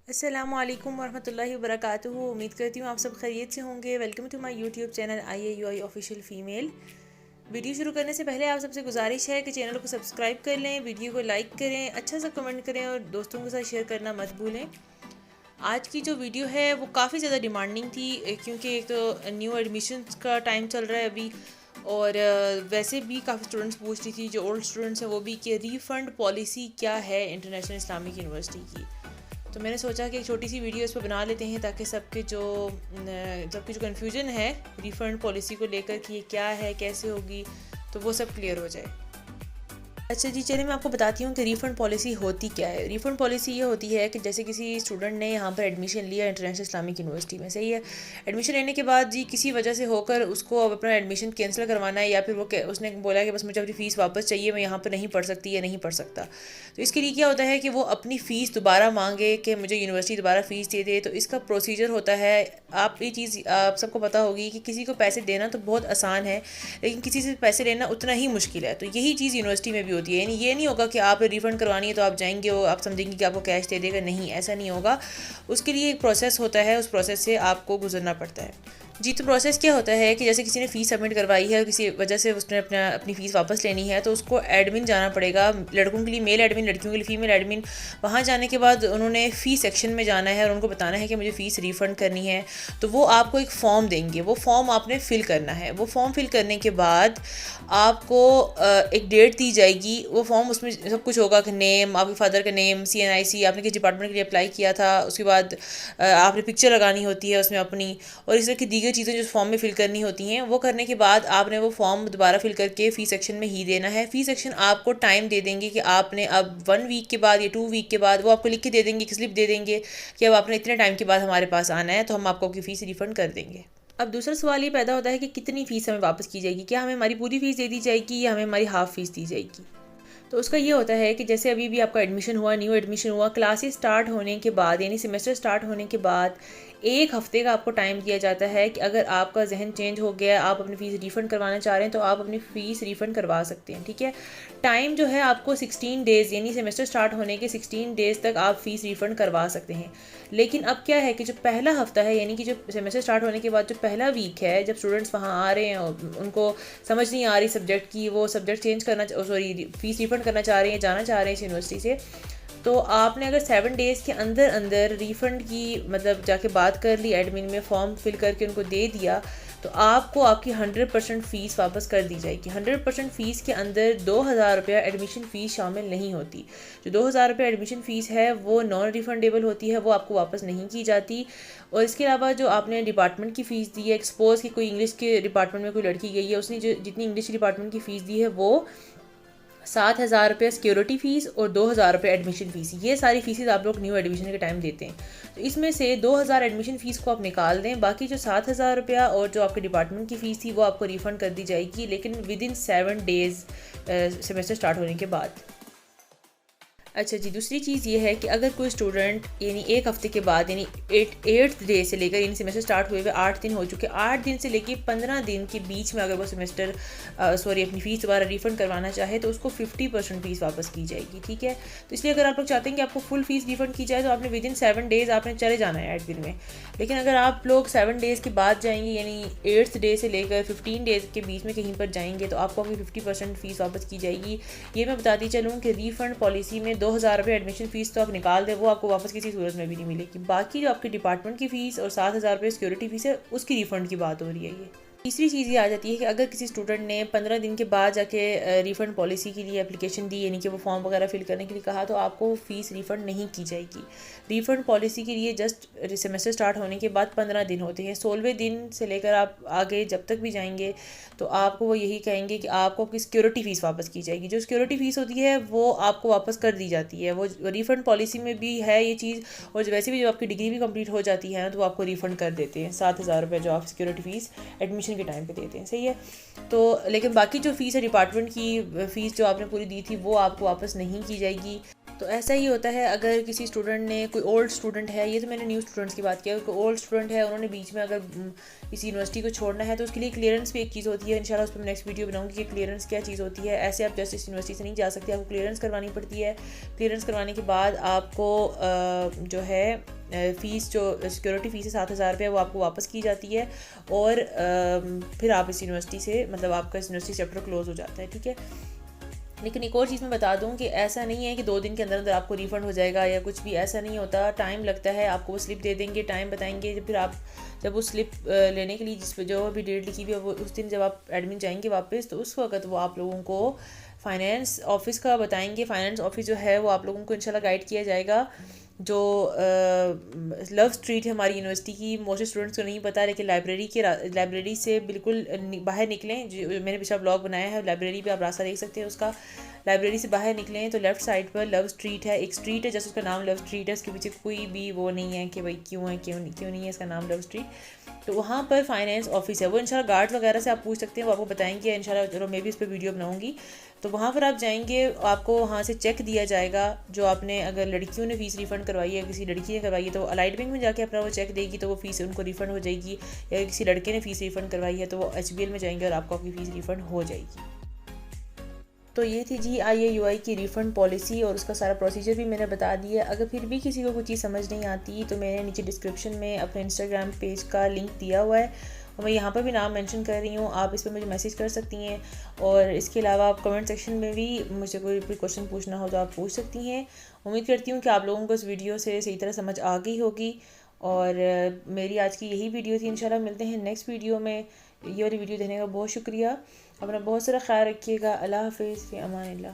अस्सलामुअलैकुम वरहमतुल्लाहि वबरकातुहू। उम्मीद करती हूँ आप सब खैरियत से होंगे। Welcome to my YouTube channel IAUI official female. Video शुरू करने से पहले आप सबसे गुजारिश है कि चैनल को सब्सक्राइब कर लें, वीडियो को लाइक करें, अच्छा सा कमेंट करें और दोस्तों के साथ शेयर करना मत भूलें। आज की जो वीडियो है वो काफ़ी ज़्यादा डिमांडिंग थी, क्योंकि एक तो न्यू एडमिशन्स का टाइम चल रहा है अभी, और वैसे भी काफ़ी स्टूडेंट्स पूछ रही थी, जो ओल्ड स्टूडेंट्स हैं वो भी, कि रिफ़ंड पॉलिसी क्या है इंटरनेशनल इस्लामिक यूनिवर्सिटी की। तो मैंने सोचा कि एक छोटी सी वीडियो इस पर बना लेते हैं, ताकि सबकी जो कन्फ्यूजन है रिफ़ंड पॉलिसी को लेकर कि ये क्या है, कैसे होगी, तो वो सब क्लियर हो जाए। अच्छा जी, चलिए मैं आपको बताती हूँ कि रिफ़ंड पॉलिसी होती क्या है। रिफ़ंड पॉलिसी ये होती है कि जैसे किसी स्टूडेंट ने यहाँ पर एडमिशन लिया इंटरनेशनल इस्लामिक यूनिवर्सिटी में, सही है। एडमिशन लेने के बाद जी किसी वजह से होकर उसको अब अपना एडमिशन कैंसिल करवाना है, या फिर उसने बोला कि बस मुझे अपनी फ़ीस वापस चाहिए, मैं यहाँ पर नहीं पढ़ सकती या नहीं पढ़ सकता। तो इसके लिए क्या होता है कि वो अपनी फ़ीस दोबारा मांगे कि मुझे यूनिवर्सिटी दोबारा फ़ीस दे दे। तो इसका प्रोसीजर होता है, आप ये चीज़ आप सबको पता होगी कि किसी को पैसे देना तो बहुत आसान है, लेकिन किसी से पैसे लेना उतना ही मुश्किल है। तो यही चीज़ यूनिवर्सिटी में भी होती है। यानी ये नहीं होगा कि आप रिफ़ंड करवानी है तो आप जाएंगे और आप समझेंगे कि आपको कैश दे देगा, नहीं, ऐसा नहीं होगा। उसके लिए एक प्रोसेस होता है, उस प्रोसेस से आपको गुजरना पड़ता है जी। तो प्रोसेस क्या होता है कि जैसे किसी ने फ़ीस सबमिट करवाई है और किसी वजह से उसने अपनी फ़ीस वापस लेनी है, तो उसको एडमिन जाना पड़ेगा। लड़कों के लिए मेल एडमिन, लड़कियों के लिए फ़ीमेल एडमिन। वहाँ जाने के बाद उन्होंने फ़ी सेक्शन में जाना है और उनको बताना है कि मुझे फ़ीस रिफ़ंड करनी है। तो वो आपको एक फ़ॉर्म देंगे, वो फ़ॉर्म आपने फ़िल करना है। वो फ़ॉर्म फ़िल करने के बाद आपको एक डेट दी जाएगी। वो फॉर्म, उसमें सब कुछ होगा कि नेम, आपके फादर का नेम, CNIC, आपने किस डिपार्टमेंट के लिए अप्लाई किया था, उसके बाद आपने पिक्चर लगानी होती है उसमें अपनी, और इस तरह की दीगर चीज़ें जो फॉर्म में फिल करनी होती हैं। वो करने के बाद आपने वो फॉर्म दोबारा फिल करके फ़ी सेक्शन में ही देना है। फ़ी सेक्शन आपको टाइम दे देंगे कि आपने अब 1 वीक के बाद या 2 वीक के बाद वो आपको लिख के दे देंगे, कि स्लिप दे देंगे कि अब आपने इतने टाइम के बाद हमारे पास आना है, तो हम आपको आपकी फ़ीस रिफ़ंड कर देंगे। अब दूसरा सवाल ये पैदा होता है कि कितनी फ़ीस हमें वापस की जाएगी, क्या हमें हमारी पूरी फ़ीस दे दी जाएगी या हमें हमारी हाफ़ फ़ीस दी जाएगी। तो उसका ये होता है कि जैसे अभी भी आपका एडमिशन हुआ, न्यू एडमिशन हुआ, क्लासेस स्टार्ट होने के बाद, यानी सेमेस्टर स्टार्ट होने के बाद 1 हफ़्ते का आपको टाइम दिया जाता है कि अगर आपका जहन चेंज हो गया, आप अपनी फ़ीस रिफ़ंड करवाना चाह रहे हैं, तो आप अपनी फ़ीस रिफ़ंड करवा सकते हैं, ठीक है। टाइम जो है आपको 16 डेज़, यानी सेमेस्टर स्टार्ट होने के 16 डेज़ तक आप फ़ीस रिफ़ंड करवा सकते हैं। लेकिन अब क्या है कि जो पहला हफ़्ता है, यानी कि जो सेमेस्टर स्टार्ट होने के बाद जो पहला वीक है, जब स्टूडेंट्स वहाँ आ रहे हैं और उनको समझ नहीं आ रही सब्जेक्ट की, वो सब्जेक्ट चेंज करना, सॉरी, फ़ीस रिफ़ंड करना चाह रहे हैं, जाना चाह रहे हैं इस यूनिवर्सिटी से, तो आपने अगर 7 डेज़ के अंदर अंदर रिफ़ंड की मतलब जाके बात कर ली, एडमिन में फॉर्म फिल करके उनको दे दिया, तो आपको आपकी 100% फ़ीस वापस कर दी जाएगी। 100% फ़ीस के अंदर 2000 रुपया एडमिशन फ़ीस शामिल नहीं होती। जो 2000 रुपया एडमिशन फ़ीस है वो नॉन रिफ़ंडेबल होती है, वो आपको वापस नहीं की जाती। और इसके अलावा जो आपने डिपार्टमेंट की फ़ीस दी है, एक्सपोज की कोई इंग्लिश के डिपार्टमेंट में कोई लड़की गई है, उसने जो जितनी इंग्लिश डिपार्टमेंट की फ़ीस दी है वो 7000 रुपये सिक्योरिटी फ़ीस और 2000 रुपये एडमिशन फ़ीस, ये सारी फ़ीसेस आप लोग न्यू एडमिशन के टाइम देते हैं। तो इसमें से 2000 एडमिशन फ़ीस को आप निकाल दें, बाकी जो 7000 रुपया और जो आपके डिपार्टमेंट की फ़ीस थी वो आपको रिफ़ंड कर दी जाएगी, लेकिन with in 7 days semester start होने के बाद। अच्छा जी, दूसरी चीज़ ये है कि अगर कोई स्टूडेंट यानी 1 हफ़्ते के बाद, यानी 8th डे से लेकर, यानी सेमेस्टर स्टार्ट हुए हुए 8 दिन हो चुके, 8 दिन से लेकर 15 दिन के बीच में अगर वो सेमेस्टर अपनी फ़ीस दोबारा रिफ़ंड करवाना चाहे, तो उसको 50% फ़ीस वापस की जाएगी, ठीक है। तो इसलिए अगर आप लोग चाहते हैं कि आपको फुल फ़ीस रिफ़ंड की जाए, तो आपने विद इन 7 डेज़ आपने चले जाना है एडमिन में। लेकिन अगर आप लोग 7 डेज़ के बाद जाएंगे, यानी 8th डे से लेकर 15 डेज़ के बीच में कहीं पर जाएंगे, तो आपको आपकी 50% फ़ीस वापस की जाएगी। ये मैं बताती चलूँ कि रिफ़ंड पॉलिसी में 2000 रुपये एडमिशन फ़ीस तो आप निकाल दें, वो आपको वापस किसी सूरत में भी नहीं मिलेगी। बाकी जो आपके डिपार्टमेंट की फ़ीस और 7000 रुपये सिक्योरिटी फ़ीस है, उसकी रिफ़ंड की बात हो रही है ये। तीसरी चीज़ ये आ जाती है कि अगर किसी स्टूडेंट ने 15 दिन के बाद जाके रिफ़ंड पॉलिसी के लिए एप्लीकेशन दी, यानी कि वो फॉर्म वगैरह फिल करने के लिए कहा, तो आपको फ़ीस रिफ़ंड नहीं की जाएगी। रिफ़ंड पॉलिसी के लिए जस्ट सेमेस्टर स्टार्ट होने के बाद 15 दिन होते हैं। 16वें दिन से लेकर आप आगे जब तक भी जाएंगे, तो आपको वो यही कहेंगे कि आपको आपकी सिक्योरिटी फ़ीस वापस की जाएगी। जो सिक्योरिटी फ़ीस होती है वो आपको वापस कर दी जाती है, वो रिफ़ंड पॉलिसी में भी है ये चीज़। और वैसे भी जब आपकी डिग्री भी कंप्लीट हो जाती है तो वो आपको रिफ़ंड कर देते हैं 7000 रुपये, जो आप सिक्योरिटी फ़ीस एडमिशन के टाइम पे देते हैं, सही है। तो लेकिन बाकी जो फ़ीस है डिपार्टमेंट की फ़ीस जो आपने पूरी दी थी, वो आपको वापस नहीं की जाएगी। तो ऐसा ही होता है अगर किसी स्टूडेंट ने, कोई ओल्ड स्टूडेंट है, ये तो मैंने न्यू स्टूडेंट्स की बात किया, कोई ओल्ड स्टूडेंट है, उन्होंने बीच में अगर इस यूनिवर्सिटी को छोड़ना है, तो उसके लिए क्लियरेंस भी एक चीज़ होती है। इंशाल्लाह उस पर मैं नेक्स्ट वीडियो बनाऊंगी कि क्लियरेंस क्या चीज़ होती है। ऐसे आप जस्ट इस यूनिवर्सिटी से नहीं जा सकते, आपको क्लियरेंस करवानी पड़ती है। क्लियरेंस करवाने के बाद आपको जो है फ़ीस जो सिक्योरिटी फ़ीस है 7,000 रुपये वो आपको वापस की जाती है और फिर आप इस यूनिवर्सिटी से मतलब आपका इस यूनिवर्सिटी चैप्टर क्लोज़ हो जाता है, ठीक है। लेकिन एक और चीज़ मैं बता दूं कि ऐसा नहीं है कि 2 दिन के अंदर अंदर आपको रिफ़ंड हो जाएगा या कुछ भी, ऐसा नहीं होता। टाइम लगता है, आपको वो स्लिप दे देंगे, टाइम बताएंगे, फिर आप जब वो स्लिप लेने के लिए जिस पर जो भी डेट लिखी हुई है वो उस दिन जब आप एडमिन जाएंगे वापस, तो उस वक्त वो आप लोगों को फाइनेंस ऑफिस का बताएंगे। फाइनेंस ऑफिस जो है वो आप लोगों को इंशाल्लाह गाइड किया जाएगा। जो लव स्ट्रीट है हमारी यूनिवर्सिटी की, मोस्ट स्टूडेंट्स को नहीं पता, लेकिन लाइब्रेरी से बिल्कुल बाहर निकलें। जो मैंने पिछला ब्लॉग बनाया है लाइब्रेरी पे, आप रास्ता देख सकते हैं उसका। लाइब्रेरी से बाहर निकलें तो लेफ़्ट साइड पर लव स्ट्रीट है, एक स्ट्रीट है जैसे उसका नाम लव स्ट्रीट है, उसके पीछे कोई भी वो नहीं है कि भाई क्यों है क्यों नहीं है इसका नाम लव स्ट्रीट। तो वहाँ पर फाइनेंस ऑफिस है, वो इंशाल्लाह गार्ड्स वगैरह से आप पूछ सकते हैं, वो आपको बताएंगे इंशाल्लाह। चलो मैं भी इस पर वीडियो बनाऊंगी। तो वहाँ पर आप जाएंगे, आपको वहाँ से चेक दिया जाएगा जो आपने, अगर लड़कियों ने फ़ीस रिफ़ंड करवाई है, किसी लड़की ने करवाई है, तो अलाइड बैंक में जाके अपना वो चेक देगी तो वो फ़ीस उनको रिफ़ंड हो जाएगी। या किसी लड़के ने फ़ीस रिफ़ंड करवाई है तो वो HBL में जाएंगे और आपको आपकी फ़ीस रिफ़ंड हो जाएगी। तो ये थी जी IAUI की रिफ़ंड पॉलिसी और उसका सारा प्रोसीजर भी मैंने बता दिया। अगर फिर भी किसी को कोई चीज़ समझ नहीं आती तो मैंने नीचे डिस्क्रिप्शन में अपने इंस्टाग्राम पेज का लिंक दिया हुआ है और मैं यहाँ पर भी नाम मेंशन कर रही हूँ, आप इस पर मुझे मैसेज कर सकती हैं। और इसके अलावा आप कमेंट सेक्शन में भी मुझे कोई भी क्वेश्चन पूछना हो तो आप पूछ सकती हैं। उम्मीद करती हूँ कि आप लोगों को इस वीडियो से सही तरह समझ आ गई होगी। और मेरी आज की यही वीडियो थी। इंशाल्लाह मिलते हैं नेक्स्ट वीडियो में। ये वाली वीडियो देखने का बहुत शुक्रिया। अपना बहुत सारा ख्याल रखिएगा। अल्लाह हाफ़िज़, फ़ी अमान अल्लाह।